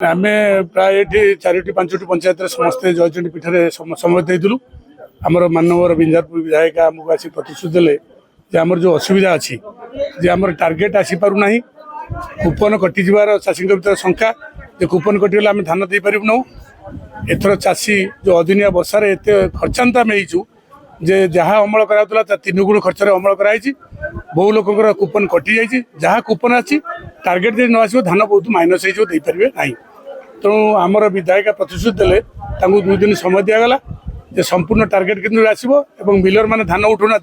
आमे प्राय ये 4-5 पंचायत समस्ते जयचंडी पीठ में समय देलु आमर मानवर बिंजारपुर विधायिका आमको आसी प्रतिश्रुति देले आमर जो असुविधा अच्छी आमर टार्गेट आसीपारूना कूपन कटिजार चाषी भर संख्या जो कूपन कटिगले आम धान दे पारूना एथर चाषी जो अदिनिया वर्षार एत खर्चांत आम हो जहाँ अमल कराला 3 गुण खर्च अमल कराई बहु लोक कूपन कटि जाइए जहाँ कूपन आसी टार्गेट दे न आसो धान बहुत माइनस होपारे ना तेणु आमर विधायिका प्रतिश्रुति देले 2 दिन समय दिगला जे संपूर्ण टार्गेट केन्द्र आसो मिलर मैंने धान उठाऊना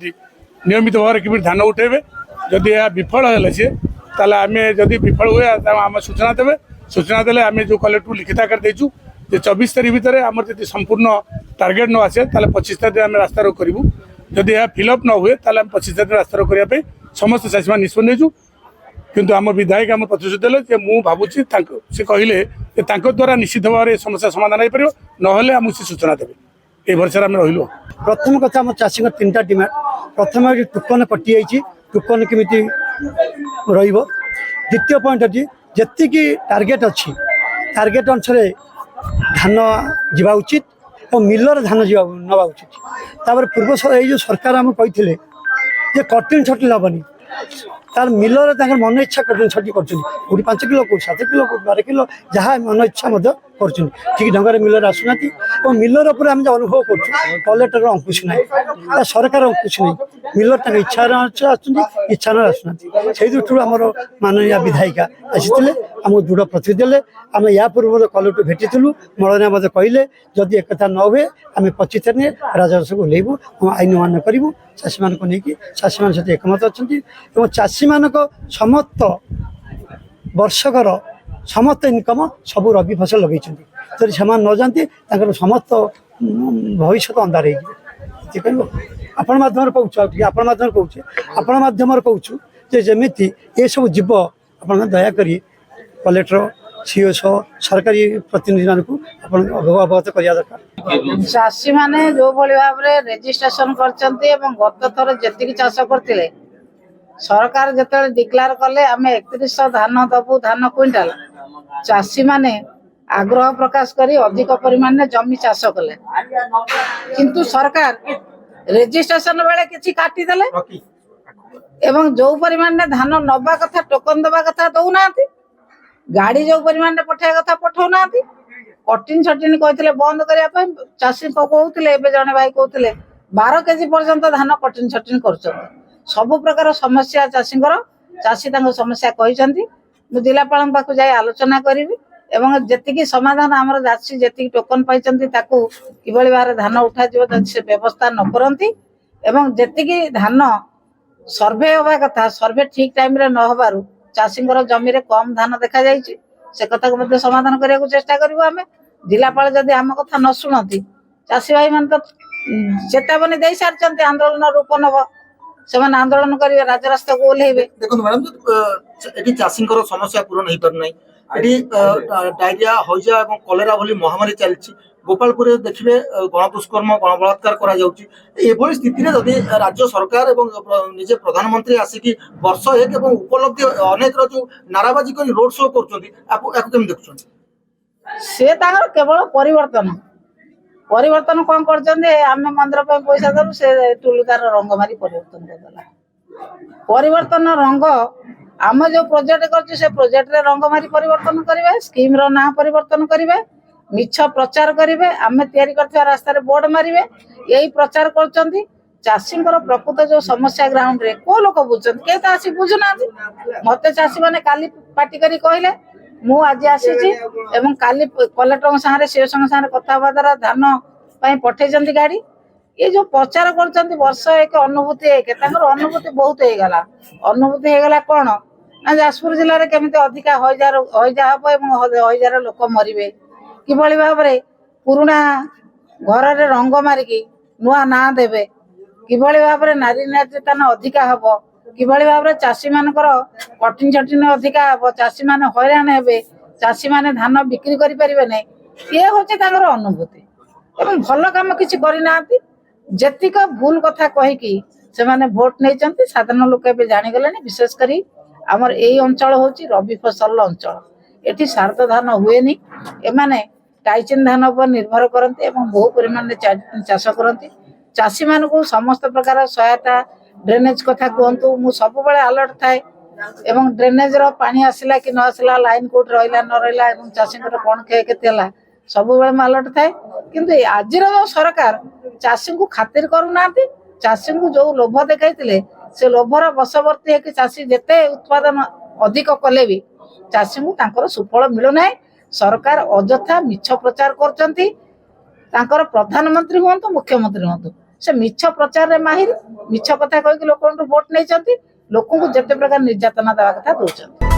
नियमित भाव में धान उठेबे जदि यह विफल है सी ताले आम जदि विफल हुए आम सूचना देवे सूचना देले आम जो कलेक्टर लिखित आकार देचु 24 तारीख भितर आम जब संपूर्ण टार्गेट न आसे 25 तारीख आम रास्ता रोक करूँ जदि यह फिलअप न हुए 25 तारीख रास्ता रोक करने समस्त चाषी मैंने निष्पत्ति नेचु किंतु आम विधायक आम प्रतिश्रुति देले मुझे भावुची से कहले द्वारा निश्चित भाव में समस्या समाधान हो पार ना आमको सूचना देवे ये भरसा आम रही। प्रथम कथा आम चाषी 3टा डिमांड प्रथम टोकन कटि जाइए टोकन केमिति रहिबो द्वितीय पॉइंट अच्छी जी टार्गेट अच्छी टार्गेट अनुसार धान जावा उचित और मिलर धान नवा उचित तापर पूर्व ये सरकार आम कही कटिंग छटिल हेनी तार मिलर मन इच्छा कटिंग छटी कर 5 किलो को 7 किलो को 12 किलो जहाँ मन इच्छा कर ठीक ढंग से मिलर आसुना और मिलर पर आम अनुभव कर कलेक्टर अंकुश ना सरकार अंकुश नहीं मिलर इच्छा इच्छा न आसुना से दृष्टि आम माननीय विधायिका आसी आम दृढ़ प्रतिश्रुति देले आम या पूर्व कलेक्टर भेटिलु मलना मत कहले जदि एक न हुए आम 25 तारीख राजस्व ओह्लैबू आईन मान करूँ चाषी मान को लेकिन चाषी मान सहित एकमत अच्छा चाषी मान समस्त वर्षकर समस्त इनकम सब रबी फसल लगे जब से न जाती समस्त भविष्य अंधार हो आपण माध्यम कहूँ आपण माध्यम कहूँ आपण माध्यम कहूँ जमी ये सब जीव आप दयाक कलेक्टर सीओ सरकारी प्रतिनिधि मानक अवगत करने दरकार चाषी मैंने जो भाव में रेजिस्ट्रेशन कर गत थर जी चाष करते सरकार जो डिक्लेयर कले आम 3100 धान दबू धान क्विंटाल चाषी माने आग्रह प्रकाश करी अधिक परिमाण में जमी चाष कले किंतु सरकार रेजिस्ट्रेशन बेले किछि काटी देले एवं जो परिमाण में धान नबा कथा टोकन दबा कथा दौना गाड़ी जो परिमाण में पठाया कथा पठाऊना कटिन छटिन कहते बंद करने चाषी कहते जड़े भाई कहते 12 केजी पर्यंत धान कटिन छटिन कर सबु प्रकार समस्या चाषी चाषी समस्या कहते मुझे जिलापाल पाक जाए आलोचना करी एवं जी समाधान आम चाषी जी टोकन पाई कि भाव धान उठा से व्यवस्था न करती जी धान सर्वे हवा कथा सर्वे ठीक टाइम रे न होबारु चाषी जमी कम धान देखा जाइए से कथा को समाधान करने को चेष्टा करूँ आम जिलापाल जदि आम कथा न शुणती चाषी भाई मान तो चेतावनी दे सारी आंदोलन रूप नब से आंदोलन करेंगे राजरास्ता को ओह्लैबे। देखो मैडम ये चाषी समस्या पूरण हो पारना डायरिया हईजा और कलेरा भली महामारी चलती गोपालपुर देखिए गणदुष्कर्म गणबलात्कार करा स्थिति जदि राज्य सरकार और निजे प्रधानमंत्री आसिक वर्ष 1 और उपलब्धि अनेक जो नाराबाजी कर रोड शो कर देखुं से केवल परिवर्तन कौन कर मंदिर पैसा दलु से टुलु तार रंग मारी परिवर्तन देदेला परिवर्तन रंग आम जो प्रोजेक्ट कर प्रोजेक्ट रे रंग मारी परिवर्तन करेंगे स्कीम रो ना परिवर्तन करेंगे मिछ प्रचार करेंगे आम तैयारी करथिबा रास्ता रे बोर्ड मारिबे यही प्रचार करचंती चाषी प्रकृत जो समस्या ग्राउंड रे को लोक बुझुछन के तो आसी बुझुना मते चाषी माने काली पार्टी करी कहले मु आज आसी एवं काली कलेक्टर सारे सीओ सारे कथा द्वारा धान पठे गाड़ी ये जो प्रचार कर वर्ष 1 अनुभूति 1 अनुभूति बहुत होगला अनुभूति होगला कौन ना जाजपुर जिले में केमी अधिका हईजा हम हईजार लोक मरवे कि भाव में पुराणा घर रे रंग मारिकी नुआ ना देवे कि भाव में नारी निर्यातन अधिका हम कि भाव में चाषी मान कटिन छटिन अधिका हम चाषी मैंने हैरान हे चाषी मैंने धान बिक्री करें ना ये हूँ अनुभूति एवं भल कम किसी करना जेतिक भूल कथा कहीकि से माने भोट नहीं साधारण लोक जागले विशेषकर आमर यही अंचल हूँ रबी फसल अंचल ଏଠି ଶାରଦ ଧାନ ହୁଏନି। ଏମାନେ ଟାଇଚିନ୍ ଧାନ ଉପରେ ନିର୍ଭର କରନ୍ତି ଏବଂ ବହୁ ପରିମାଣରେ ଚାଷ କରନ୍ତି। ଚାଷୀମାନଙ୍କୁ ସମସ୍ତ ପ୍ରକାର ସହାୟତା, ଡ୍ରେନେଜ କଥା କୁହନ୍ତୁ, ମୁଁ ସବୁବେଳେ ଆଲର୍ଟ ଥାଏ ଏବଂ ଡ୍ରେନେଜର ପାଣି ଆସିଲା କି ନ ଆସିଲା, ଲାଇନ୍ କୋଉଠି ରହିଲା ନ ରହିଲା ଏବଂ ଚାଷୀଙ୍କର କ'ଣ କ୍ଷୟକ୍ଷତି ହେଲା ସବୁବେଳେ ମୁଁ ଆଲର୍ଟ ଥାଏ। କିନ୍ତୁ ଆଜିର ଯୋଉ ସରକାର ଚାଷୀଙ୍କୁ ଖାତିର କରୁନାହାନ୍ତି। ଚାଷୀଙ୍କୁ ଯୋଉ ଲୋଭ ଦେଖାଇଥିଲେ ସେ ଲୋଭର ବଶବର୍ତ୍ତୀ ହେଇକି ଚାଷୀ ଯେତେ ଉତ୍ପାଦନ ଅଧିକ କଲେ ବି ଚାଷୀଙ୍କୁ ତାଙ୍କର ସୁଫଳ ମିଳୁନାହିଁ। ସରକାର ଅଯଥା ମିଛ ପ୍ରଚାର କରୁଛନ୍ତି। ତାଙ୍କର ପ୍ରଧାନମନ୍ତ୍ରୀ ହୁଅନ୍ତୁ, ମୁଖ୍ୟମନ୍ତ୍ରୀ ହୁଅନ୍ତୁ, ସେ ମିଛ ପ୍ରଚାରରେ ମାହିର। ମିଛ କଥା କହିକି ଲୋକଙ୍କଠୁ ଭୋଟ ନେଇଛନ୍ତି, ଲୋକଙ୍କୁ ଯେତେ ପ୍ରକାର ନିର୍ଯାତନା ଦେବା କଥା ଦଉଛନ୍ତି।